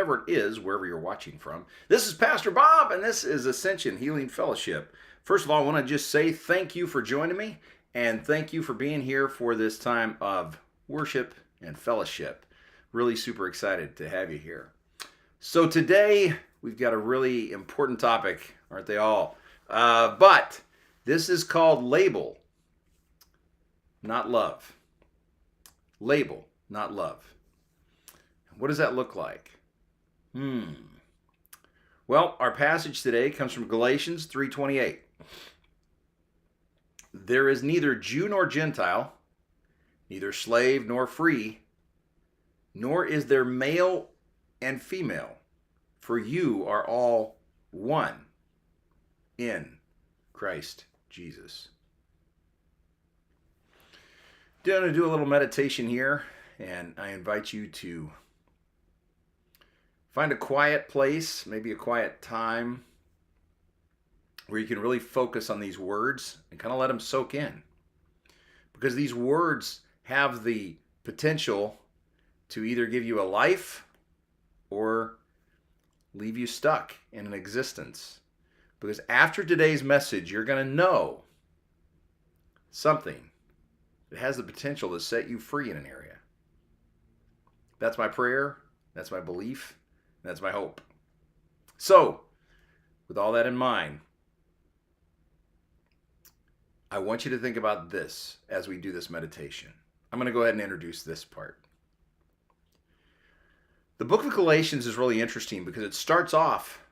whatever it is, wherever you're watching from. This is Pastor Bob, and this is Ascension Healing Fellowship. First of all, I want to just say thank you for joining me, and thank you for being here for this time of worship and fellowship. Really super excited to have you here. So today, we've got a really important topic, aren't they all? But this is called label, not love. Label, not love. What does that look like? Well, our passage today comes from Galatians 3:28. There is neither Jew nor Gentile, neither slave nor free, nor is there male and female, for you are all one in Christ Jesus. I'm going to do a little meditation here, and I invite you to find a quiet place, maybe a quiet time, where you can really focus on these words and kind of let them soak in. Because these words have the potential to either give you a life or leave you stuck in an existence. Because after today's message, you're going to know something that has the potential to set you free in an area. That's my prayer, that's my belief, that's my hope. So, with all that in mind, I want you to think about this as we do this meditation. I'm going to go ahead and introduce this part. The book of Galatians is really interesting because it starts off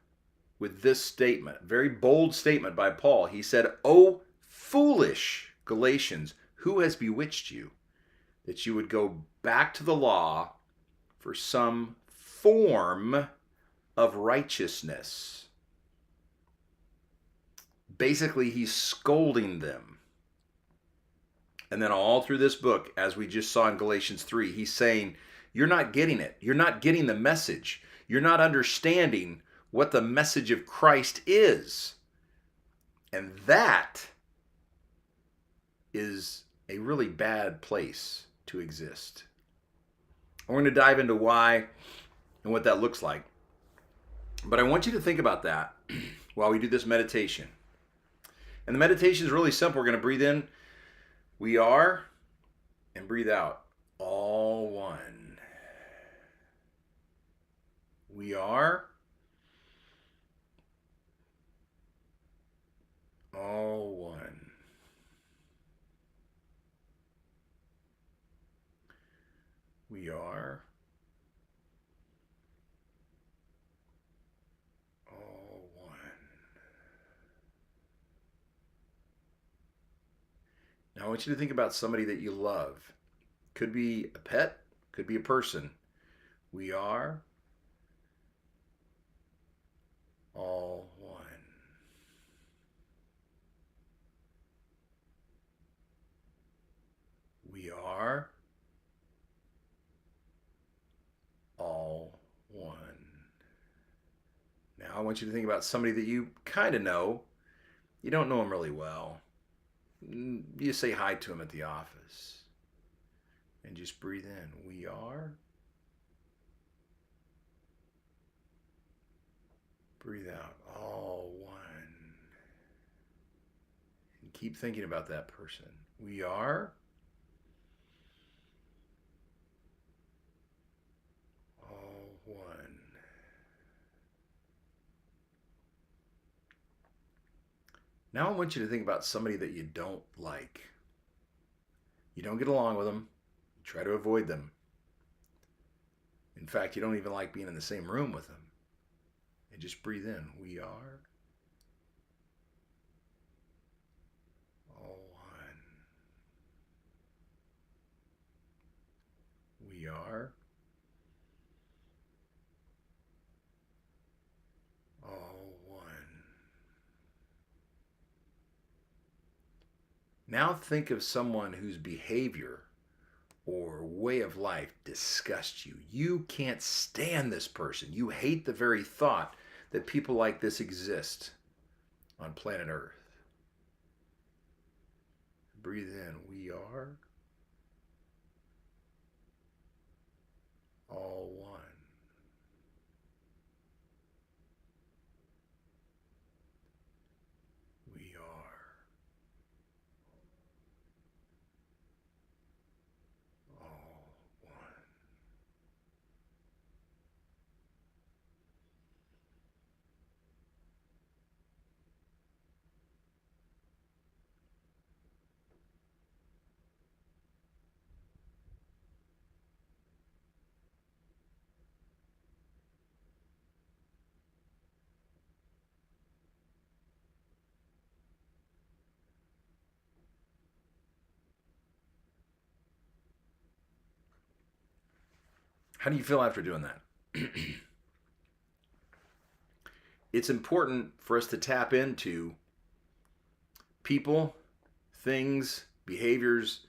with this statement, a very bold statement by Paul. He said, "O foolish Galatians, who has bewitched you, that you would go back to the law for some form of righteousness?" Basically, he's scolding them. And then all through this book, as we just saw in Galatians 3, he's saying, you're not getting it. You're not getting the message. You're not understanding what the message of Christ is. And that is a really bad place to exist. We're going to dive into why and what that looks like. But I want you to think about that while we do this meditation. And the meditation is really simple. We're going to breathe in, we are, and breathe out, all one. We are, all one. We are, all one. Now I want you to think about somebody that you love. Could be a pet, could be a person. We are all one. We are all one. Now I want you to think about somebody that you kind of know. You don't know them really well. You say hi to them at the office. And just breathe in. We are. Breathe out. All one. And keep thinking about that person. We are. All one. Now I want you to think about somebody that you don't like. You don't get along with them. You try to avoid them. In fact, you don't even like being in the same room with them. And just breathe in. We are all one. We are all one. Now think of someone whose behavior or way of life disgusts you. You can't stand this person. You hate the very thought that people like this exist on planet Earth. Breathe in. We are all one. How do you feel after doing that? It's important for us to tap into people, things, behaviors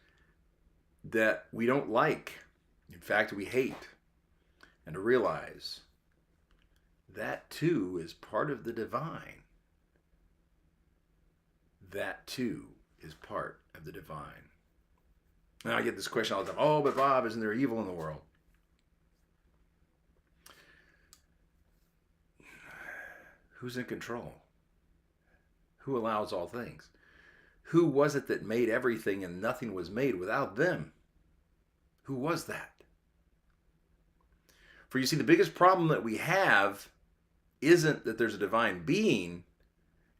that we don't like. In fact, we hate. And to realize that too is part of the divine. That too is part of the divine. And I get this question all the time. Oh, but Bob, isn't there evil in the world? Who's in control? Who allows all things? Who was it that made everything and nothing was made without them? Who was that? For you see, the biggest problem that we have isn't that there's a divine being,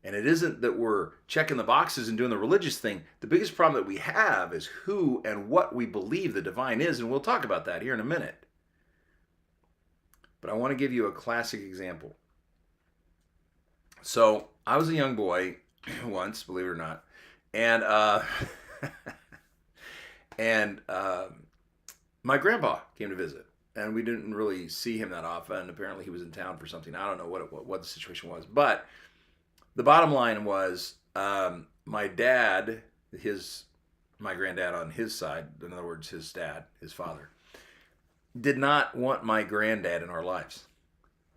and it isn't that we're checking the boxes and doing the religious thing. The biggest problem that we have is who and what we believe the divine is, and we'll talk about that here in a minute. But I want to give you a classic example. So I was a young boy once, believe it or not, and my grandpa came to visit, and we didn't really see him that often. Apparently, he was in town for something. I don't know what the situation was, but the bottom line was my dad, my granddad on his side, in other words, his dad, his father, did not want my granddad in our lives.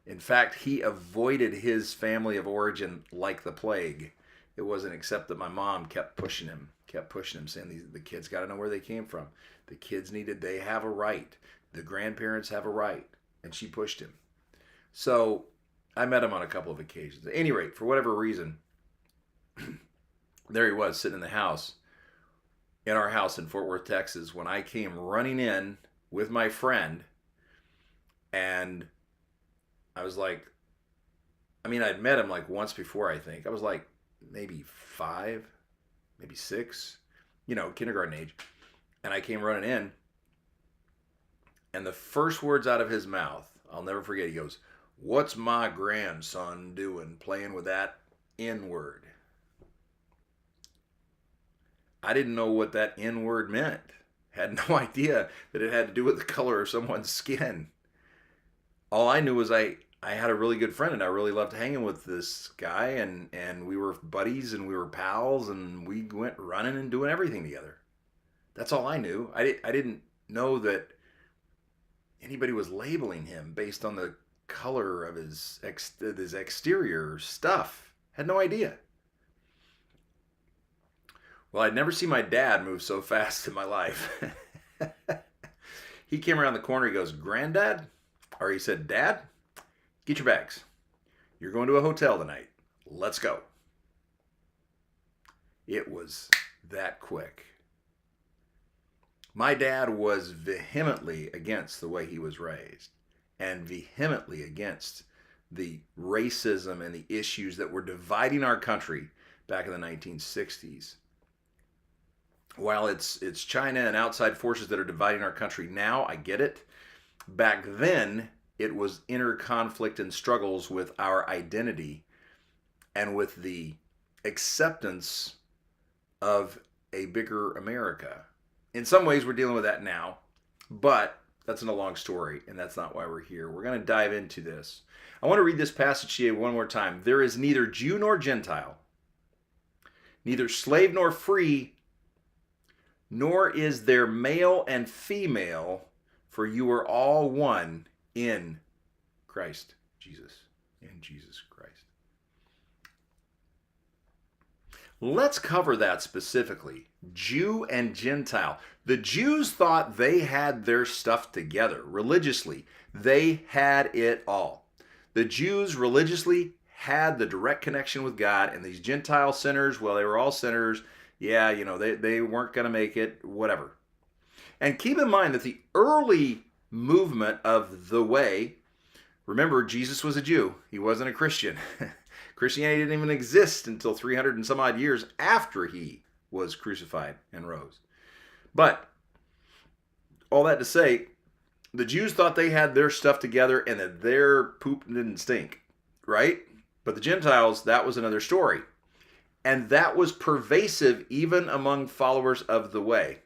In fact, he avoided his family of origin like the plague. It wasn't except that my mom kept pushing him, saying the kids got to know where they came from. The kids they have a right. The grandparents have a right. And she pushed him. So I met him on a couple of occasions. At any rate, for whatever reason, there he was sitting in the house, in our house in Fort Worth, Texas, when I came running in with my friend, and I was like, I'd met him like once before, I think. I was like maybe 5, maybe 6, kindergarten age. And I came running in, and the first words out of his mouth, I'll never forget, he goes, "What's my grandson doing playing with that N-word?" I didn't know what that N-word meant. Had no idea that it had to do with the color of someone's skin. All I knew was I had a really good friend, and I really loved hanging with this guy, and we were buddies, and we were pals, and we went running and doing everything together. That's all I knew. I didn't know that anybody was labeling him based on the color of his exterior stuff. Had no idea. Well, I'd never seen my dad move so fast in my life. He came around the corner, he goes, "Granddad?" Or he said, "Dad, get your bags. You're going to a hotel tonight. Let's go." It was that quick. My dad was vehemently against the way he was raised, and vehemently against the racism and the issues that were dividing our country back in the 1960s. While it's China and outside forces that are dividing our country now, I get it. Back then, it was inner conflict and struggles with our identity and with the acceptance of a bigger America. In some ways, we're dealing with that now, but that's a long story, and that's not why we're here. We're going to dive into this. I want to read this passage to you one more time. "There is neither Jew nor Gentile, neither slave nor free, nor is there male and female, for you are all one in Christ Jesus." In Jesus Christ. Let's cover that specifically. Jew and Gentile. The Jews thought they had their stuff together religiously. They had it all. The Jews religiously had the direct connection with God, and these Gentile sinners, well, they were all sinners. Yeah, they weren't going to make it, whatever. And keep in mind that the early movement of the way, remember, Jesus was a Jew. He wasn't a Christian. Christianity didn't even exist until 300 and some odd years after he was crucified and rose. But all that to say, the Jews thought they had their stuff together and that their poop didn't stink, right? But the Gentiles, that was another story. And that was pervasive even among followers of the way.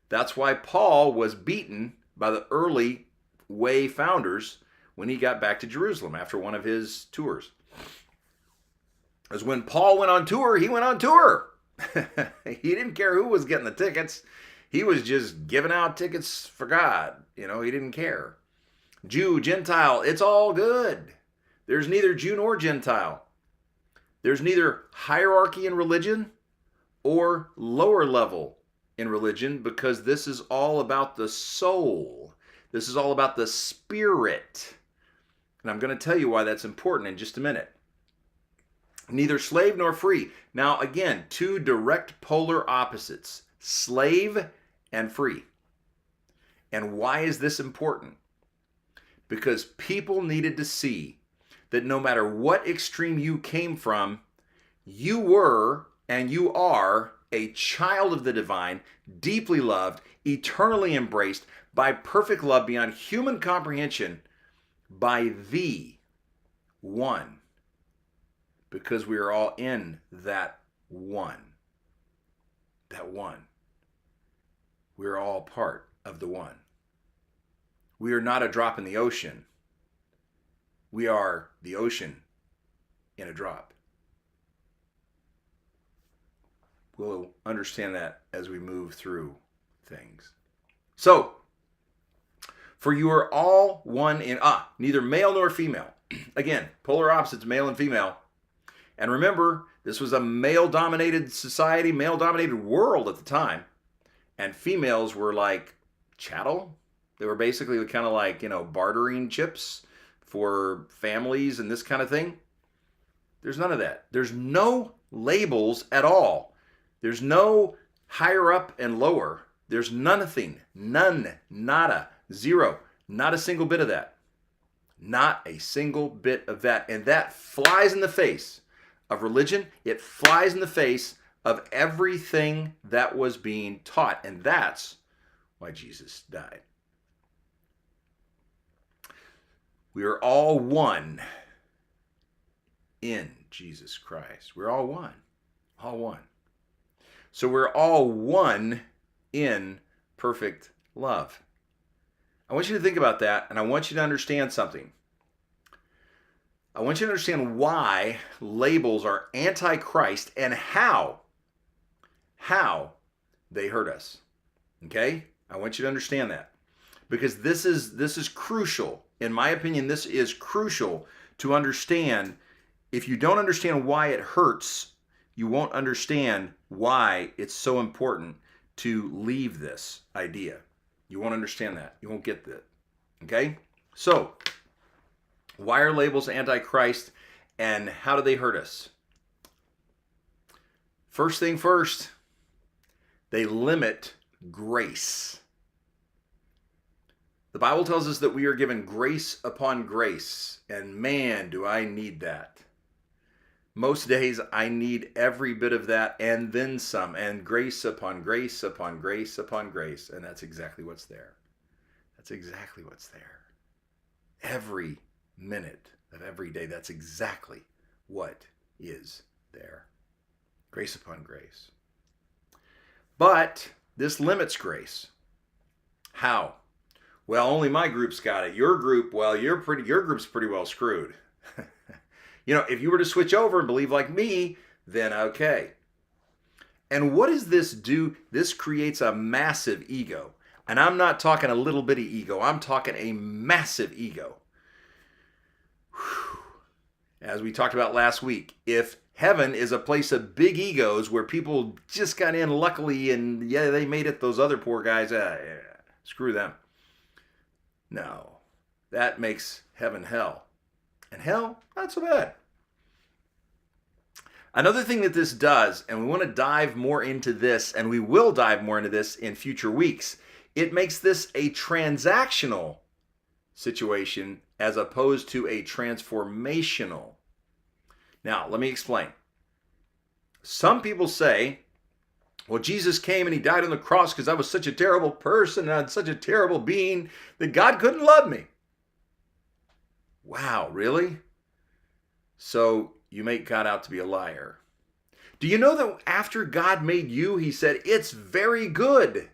That's why Paul was beaten by the early Way founders when he got back to Jerusalem after one of his tours. Because when Paul went on tour, he went on tour. He didn't care who was getting the tickets. He was just giving out tickets for God. He didn't care. Jew, Gentile, it's all good. There's neither Jew nor Gentile. There's neither hierarchy in religion or lower level in religion, because this is all about the soul. This is all about the spirit. And I'm going to tell you why that's important in just a minute. Neither slave nor free. Now, again, two direct polar opposites, slave and free. And why is this important? Because people needed to see that no matter what extreme you came from, you were and you are a child of the divine, deeply loved, eternally embraced by perfect love beyond human comprehension by the one. Because we are all in that one. That one. We're all part of the one. We are not a drop in the ocean. We are the ocean in a drop. We'll understand that as we move through things. So, for you are all one in, neither male nor female. Again, polar opposites, male and female. And remember, this was a male-dominated society, male-dominated world at the time. And females were like chattel. They were basically kind of like, bartering chips for families and this kind of thing. There's none of that. There's no labels at all. There's no higher up and lower. There's nothing. None. Nada. Zero. Not a single bit of that. Not a single bit of that. And that flies in the face of religion. It flies in the face of everything that was being taught. And that's why Jesus died. We are all one in Jesus Christ. We're all one. All one. So we're all one in perfect love. I want you to think about that, and I want you to understand something. I want you to understand why labels are anti-Christ and how they hurt us. Okay? I want you to understand that. Because this is crucial. In my opinion, this is crucial to understand. If you don't understand why it hurts, you won't understand why it's so important to leave this idea. You won't understand that. You won't get that. Okay? So, why are labels anti-Christ and how do they hurt us? First thing first, they limit grace. The Bible tells us that we are given grace upon grace, and man, do I need that. Most days I need every bit of that and then some, and grace upon grace upon grace upon grace, and that's exactly what's there. That's exactly what's there. Every minute of every day, that's exactly what is there. Grace upon grace. But this limits grace. How? Well, only my group's got it. Your group, well, your group's pretty well screwed. If you were to switch over and believe like me, then okay. And what does this do? This creates a massive ego. And I'm not talking a little bitty ego. I'm talking a massive ego. Whew. As we talked about last week, if heaven is a place of big egos where people just got in luckily and yeah, they made it, those other poor guys, screw them. No, that makes heaven hell. And hell, not so bad. Another thing that this does, and we want to dive more into this, and we will dive more into this in future weeks, it makes this a transactional situation as opposed to a transformational. Now, let me explain. Some people say, well, Jesus came and he died on the cross because I was such a terrible person and I was such a terrible being that God couldn't love me. Wow, really? So you make God out to be a liar. Do you know that after God made you, he said, it's very good?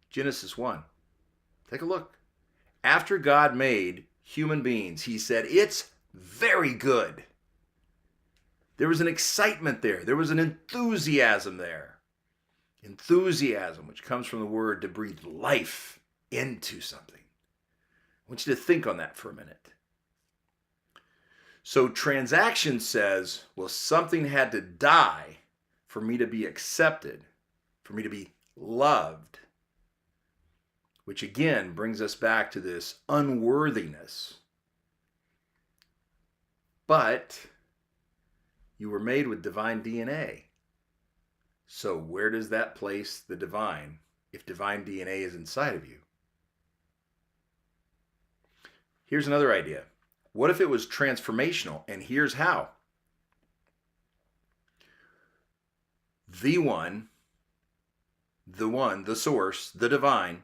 Genesis 1. Take a look. After God made human beings, he said, it's very good. There was an excitement there. There was an enthusiasm there. Enthusiasm, which comes from the word to breathe life into something. I want you to think on that for a minute. So transaction says, well, something had to die for me to be accepted, for me to be loved. Which again brings us back to this unworthiness. But you were made with divine DNA. So where does that place the divine if divine DNA is inside of you? Here's another idea. What if it was transformational? And here's how. The one, the source, the divine,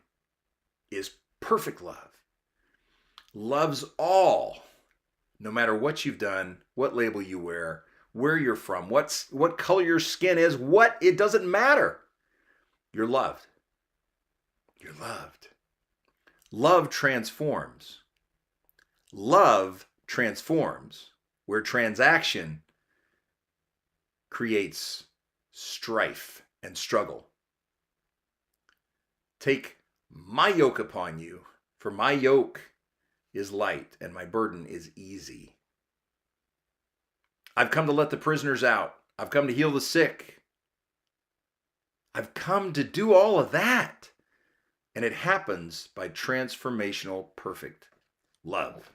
is perfect love. Loves all, no matter what you've done, what label you wear, where you're from, what color your skin is, it doesn't matter. You're loved. You're loved. Love transforms. Love transforms, where transaction creates strife and struggle. Take my yoke upon you, for my yoke is light and my burden is easy. I've come to let the prisoners out. I've come to heal the sick. I've come to do all of that. And it happens by transformational, perfect love.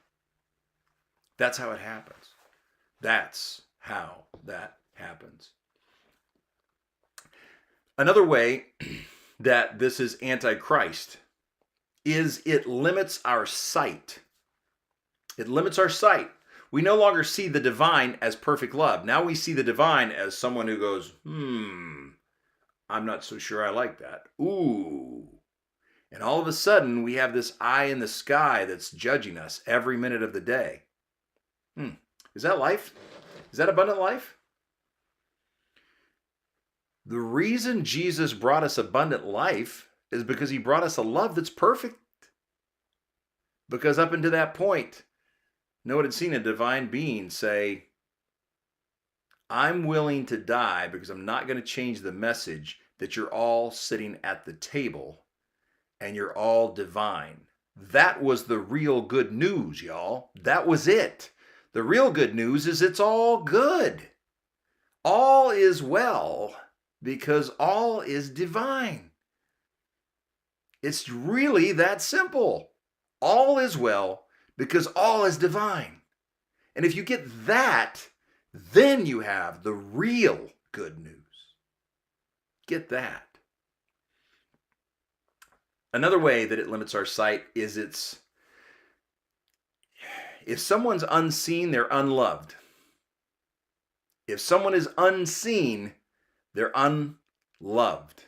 That's how it happens. That's how that happens. Another way that this is antichrist is it limits our sight. It limits our sight. We no longer see the divine as perfect love. Now we see the divine as someone who goes, I'm not so sure I like that. Ooh. And all of a sudden we have this eye in the sky that's judging us every minute of the day. Is that life? Is that abundant life? The reason Jesus brought us abundant life is because he brought us a love that's perfect. Because up until that point, no one had seen a divine being say, I'm willing to die because I'm not going to change the message that you're all sitting at the table and you're all divine. That was the real good news, y'all. That was it. The real good news is it's all good. All is well because all is divine. It's really that simple. All is well because all is divine. And if you get that, then you have the real good news. Get that. Another way that it limits our sight is if someone's unseen, they're unloved. If someone is unseen, they're unloved.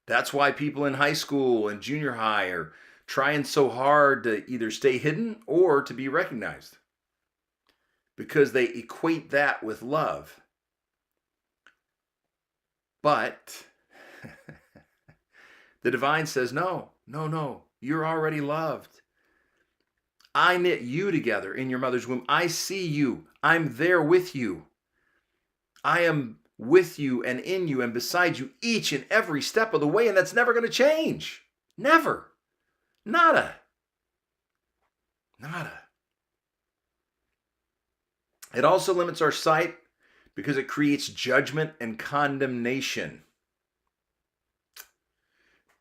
That's why people in high school and junior high are trying so hard to either stay hidden or to be recognized. Because they equate that with love. But the divine says, no, you're already loved. I knit you together in your mother's womb. I see you. I'm there with you. I am with you and in you and beside you each and every step of the way, and that's never going to change. Never. Nada. It also limits our sight because it creates judgment and condemnation.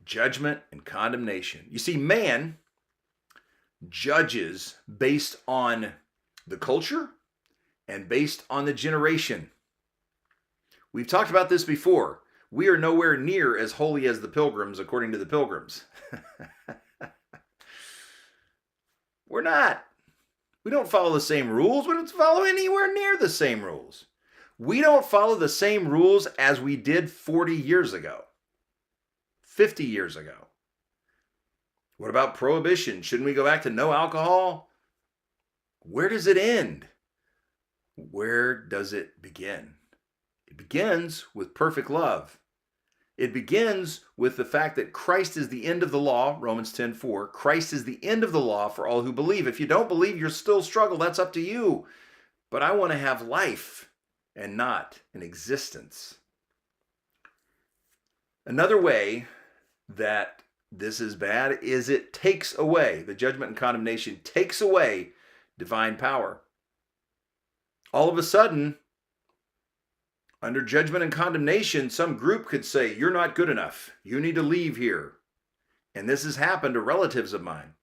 Judgment and condemnation. You see, man judges based on the culture and based on the generation. We've talked about this before. We are nowhere near as holy as the pilgrims, according to the pilgrims. We're not. We don't follow the same rules. We don't follow anywhere near the same rules. We don't follow the same rules as we did 40 years ago, 50 years ago. What about prohibition? Shouldn't we go back to no alcohol? Where does it end? Where does it begin? It begins with perfect love. It begins with the fact that Christ is the end of the law, Romans 10:4. Christ is the end of the law for all who believe. If you don't believe, you're still struggle. That's up to you. But I want to have life and not an existence. Another way that this is bad is it takes away, the judgment and condemnation takes away divine power. All of a sudden, under judgment and condemnation, some group could say, you're not good enough. You need to leave here. And this has happened to relatives of mine.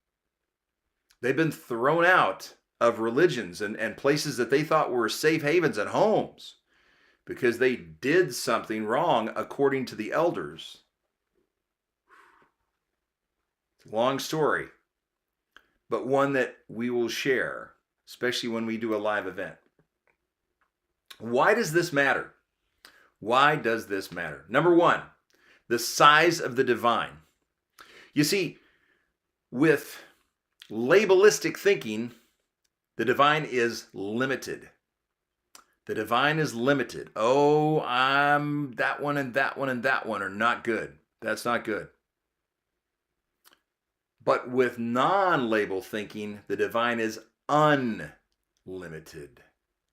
They've been thrown out of religions and places that they thought were safe havens and homes because they did something wrong according to the elders. It's a long story, but one that we will share, especially when we do a live event. Why does this matter? Why does this matter? Number one, the size of the divine. You see, with labelistic thinking, the divine is limited. The divine is limited. Oh, I'm that one and that one and that one are not good. That's not good. But with non-label thinking, the divine is unlimited.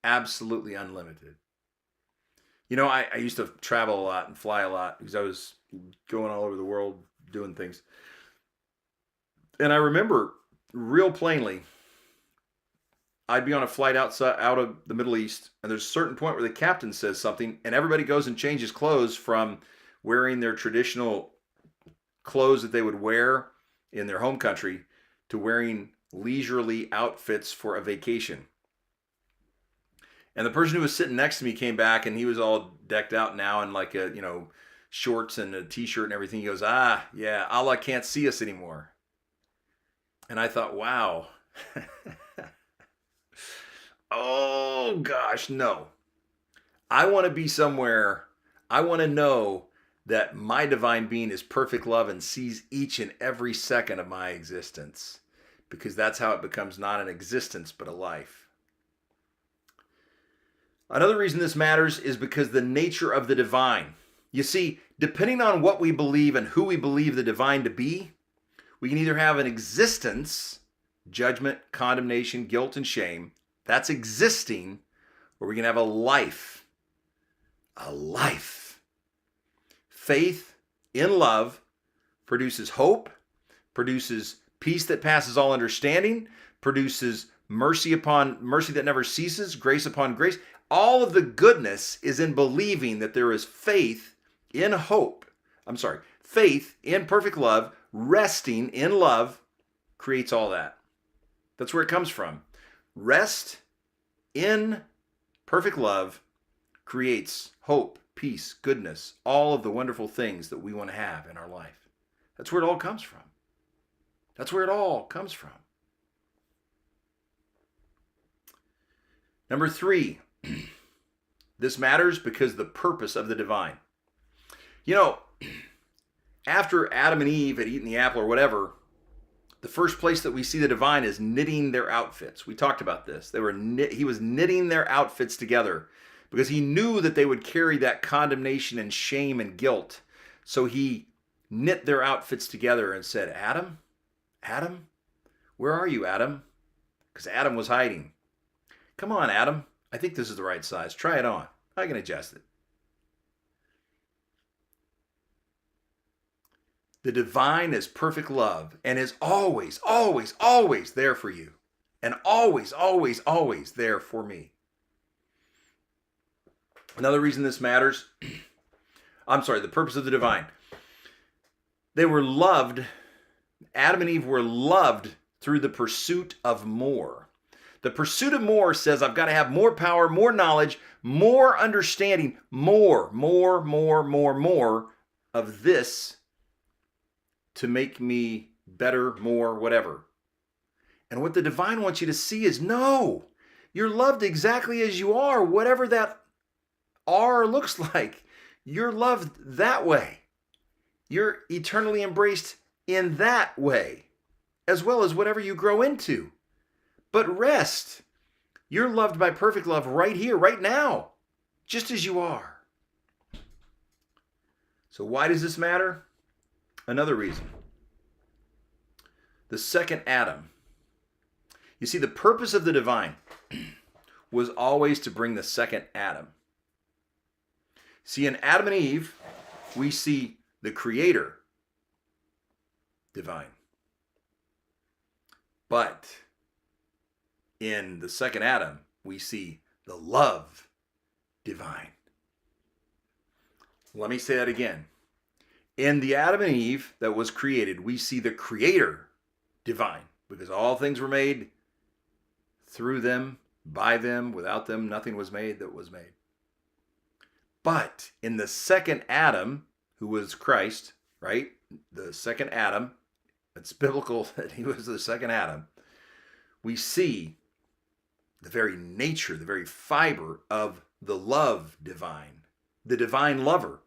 Absolutely unlimited. You know, I used to travel a lot and fly a lot because I was going all over the world doing things. And I remember real plainly, I'd be on a flight out of the Middle East, and there's a certain point where the captain says something, and everybody goes and changes clothes from wearing their traditional clothes that they would wear in their home country to wearing leisurely outfits for a vacation. And the person who was sitting next to me came back, and he was all decked out now in like a, shorts and a t-shirt and everything. He goes, yeah, Allah can't see us anymore. And I thought, wow. Oh gosh, no. I want to be somewhere. I want to know that my divine being is perfect love and sees each and every second of my existence, because that's how it becomes not an existence but a life. Another reason this matters is because the nature of the divine. You see, depending on what we believe and who we believe the divine to be, we can either have an existence, judgment, condemnation, guilt, and shame. That's existing, or we can have a life. A life. Faith in love produces hope, produces peace that passes all understanding, produces mercy upon mercy that never ceases, grace upon grace. All of the goodness is in believing that there is faith in hope. Faith in perfect love, resting in love creates all that. That's where it comes from. Rest in perfect love creates hope, peace, goodness, all of the wonderful things that we want to have in our life. That's where it all comes from. That's where it all comes from. Number 3, this matters because the purpose of the divine. After Adam and Eve had eaten the apple or whatever, the first place that we see the divine is knitting their outfits. We talked about this. He was knitting their outfits together because he knew that they would carry that condemnation and shame and guilt. So he knit their outfits together and said, Adam, where are you, Adam? Because Adam was hiding. Come on, Adam. I think this is the right size. Try it on. I can adjust it. The divine is perfect love and is always, always, always there for you. And always, always, always there for me. Another reason this matters, the purpose of the divine. They were loved, Adam and Eve were loved through the pursuit of more. The pursuit of more says I've got to have more power, more knowledge, more understanding, more of this to make me better, more, whatever. And what the divine wants you to see is, no, you're loved exactly as you are, whatever that are looks like. You're loved that way. You're eternally embraced in that way, as well as whatever you grow into. But rest. You're loved by perfect love right here, right now, just as you are. So why does this matter? Another reason. The second Adam. You see, the purpose of the divine was always to bring the second Adam. See, in Adam and Eve, we see the creator divine. But in the second Adam, we see the love divine. Let me say that again. In the Adam and Eve that was created, we see the creator divine, because all things were made through them, by them, without them, nothing was made that was made. But in the second Adam, who was Christ, right? The second Adam, it's biblical that he was the second Adam. We see the very nature, the very fiber of the love divine, the divine lover.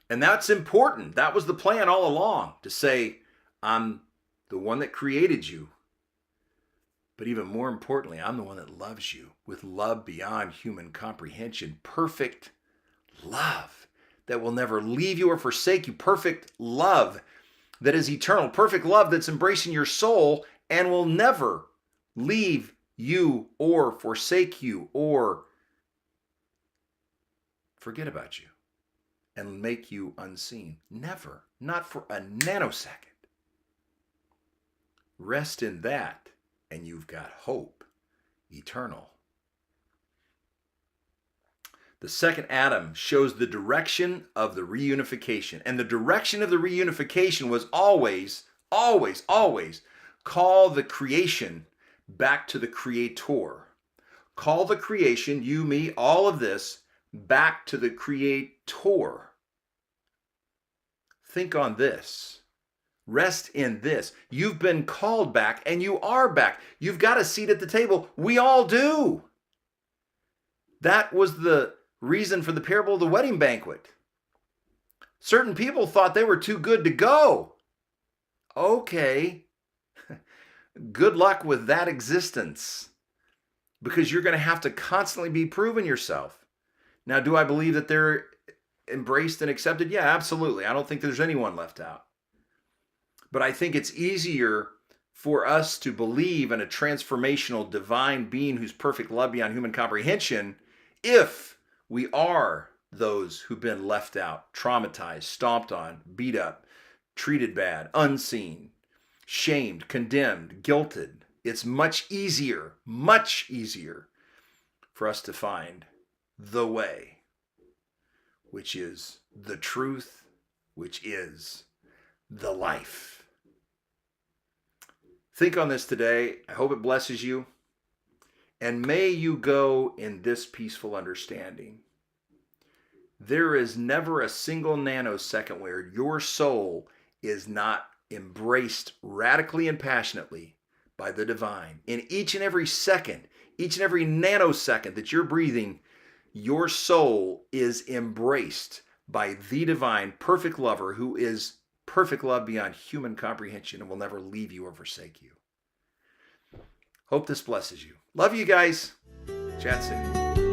And that's important. That was the plan all along, to say, I'm the one that created you. But even more importantly, I'm the one that loves you with love beyond human comprehension. Perfect love that will never leave you or forsake you. Perfect love that is eternal. Perfect love that's embracing your soul and will never leave you or forsake you or forget about you and make you unseen. Never. Not for a nanosecond. Rest in that, and you've got hope eternal. The second Adam shows the direction of the reunification. And the direction of the reunification was always, always, always call the creation back to the Creator. Call the creation, you, me, all of this, back to the Creator. Think on this. Rest in this. You've been called back, and you are back. You've got a seat at the table. We all do. That was the reason for the parable of the wedding banquet. Certain people thought they were too good to go. Okay. Good luck with that existence, because you're going to have to constantly be proving yourself. Now, do I believe that they're embraced and accepted? Yeah, absolutely. I don't think there's anyone left out. But I think it's easier for us to believe in a transformational divine being who's perfect love beyond human comprehension if we are those who've been left out, traumatized, stomped on, beat up, treated bad, unseen, shamed, condemned, guilted. It's much easier for us to find the way, which is the truth, which is the life. Think on this today. I hope it blesses you. And may you go in this peaceful understanding. There is never a single nanosecond where your soul is not embraced radically and passionately by the divine. In each and every second, each and every nanosecond that you're breathing, your soul is embraced by the divine, perfect lover who is perfect love beyond human comprehension and will never leave you or forsake you. Hope this blesses you. Love you guys. Chat soon.